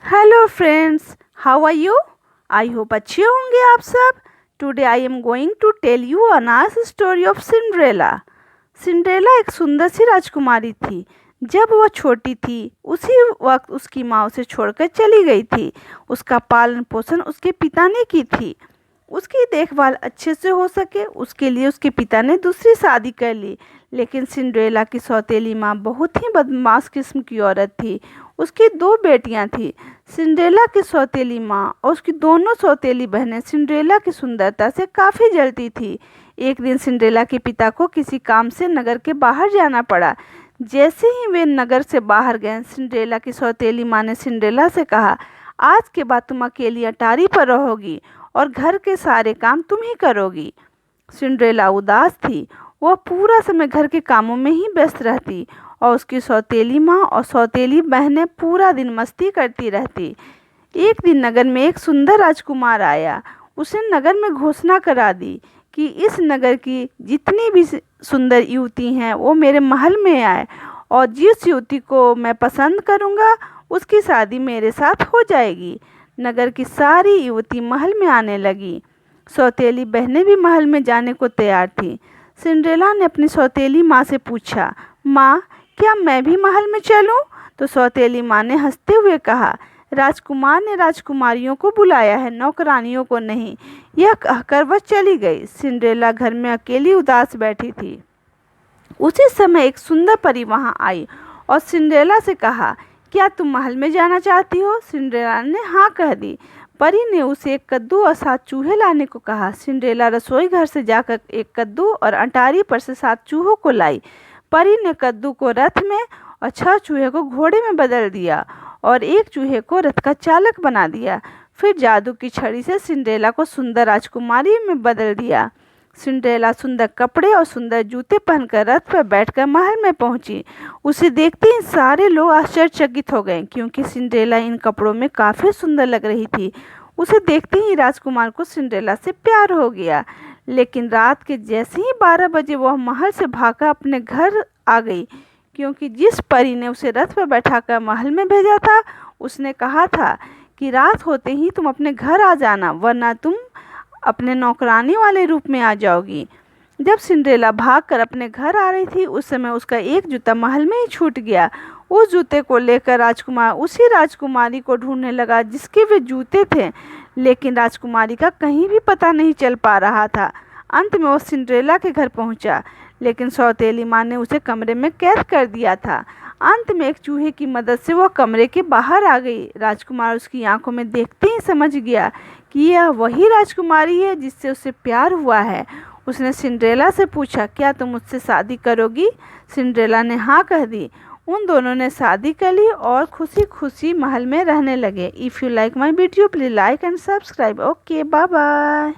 Hello friends, how are you? I hope अच्छे होंगे आप सब। Today I am going to tell you a nice story of Cinderella. Cinderella एक सुंदर सी राजकुमारी थी। जब वह छोटी थी उसी वक्त उसकी माँ उसे छोड़कर चली गई थी। उसका पालन पोषण उसके पिता ने की थी। उसकी देखभाल अच्छे से हो सके उसके लिए उसके पिता ने दूसरी शादी कर ली। लेकिन सिंड्रेला की सौतेली माँ बहुत ही बदमाश किस्म की औरत थी। उसकी दो बेटियां थीं। सिंड्रेला की सौतेली माँ और उसकी दोनों सौतेली बहनें सिंड्रेला की सुंदरता से काफ़ी जलती थी। एक दिन सिंड्रेला के पिता को किसी काम से नगर के बाहर जाना पड़ा। जैसे ही वे नगर से बाहर गए, सिंड्रेला की सौतेली माँ ने सिंड्रेला से कहा, आज के बाद तुम अकेली अटारी पर रहोगी और घर के सारे काम तुम ही करोगी। सिंड्रेला उदास थी। वह पूरा समय घर के कामों में ही व्यस्त रहती और उसकी सौतेली माँ और सौतेली बहनें पूरा दिन मस्ती करती रहती। एक दिन नगर में एक सुंदर राजकुमार आया। उसने नगर में घोषणा करा दी कि इस नगर की जितनी भी सुंदर युवती हैं वो मेरे महल में आए और जिस युवती को मैं पसंद करूँगा उसकी शादी मेरे साथ हो जाएगी। नगर की सारी युवती महल में आने लगी। सौतेली बहनें भी महल में जाने को तैयार थीं। सिंड्रेला ने अपनी सौतेली माँ से पूछा, माँ, क्या मैं भी महल में चलूं? तो सौतेली माँ ने हंसते हुए कहा, राजकुमार ने राजकुमारियों को बुलाया है, नौकरानियों को नहीं। यह कहकर वह चली गई। सिंड्रेला घर में अकेली उदास बैठी थी। उसी समय एक सुंदर परी वहां आई और सिंड्रेला से कहा, क्या तुम महल में जाना चाहती हो? सिंड्रेला ने हाँ कह दी। परी ने उसे एक कद्दू और 7 चूहे लाने को कहा। सिंड्रेला रसोई घर से जाकर एक कद्दू और अटारी पर से 7 चूहों को लाई। परी ने कद्दू को रथ में और 6 चूहे को घोड़े में बदल दिया और एक चूहे को रथ का चालक बना दिया। फिर जादू की छड़ी से सिंड्रेला को सुंदर राजकुमारी में बदल दिया। सिंड्रेला सुंदर कपड़े और सुंदर जूते पहनकर रथ पर बैठकर महल में पहुंची। उसे देखते ही सारे लोग आश्चर्यचकित हो गए, क्योंकि सिंड्रेला इन कपड़ों में काफ़ी सुंदर लग रही थी। उसे देखते ही राजकुमार को सिंड्रेला से प्यार हो गया। लेकिन रात के जैसे ही 12 बजे वह महल से भागकर अपने घर आ गई, क्योंकि जिस परी ने उसे रथ पर बैठाकर महल में भेजा था उसने कहा था कि रात होते ही तुम अपने घर आ जाना, वरना तुम अपने नौकरानी वाले रूप में आ जाओगी। जब सिंड्रेला भागकर अपने घर आ रही थी उस समय उसका एक जूता महल में ही छूट गया। उस जूते को लेकर राजकुमार उसी राजकुमारी को ढूंढने लगा जिसके वे जूते थे, लेकिन राजकुमारी का कहीं भी पता नहीं चल पा रहा था। अंत में वो सिंड्रेला के घर पहुंचा, लेकिन सौतेली माँ ने उसे कमरे में कैद कर दिया था। अंत में एक चूहे की मदद से वह कमरे के बाहर आ गई। राजकुमार उसकी आंखों में देखते ही समझ गया कि यह वही राजकुमारी है जिससे उसे प्यार हुआ है। उसने सिंड्रेला से पूछा, क्या तुम मुझसे शादी करोगी? सिंड्रेला ने हाँ कह दी। उन दोनों ने शादी कर ली और खुशी खुशी महल में रहने लगे। If you like my video please like and subscribe. Okay, bye bye.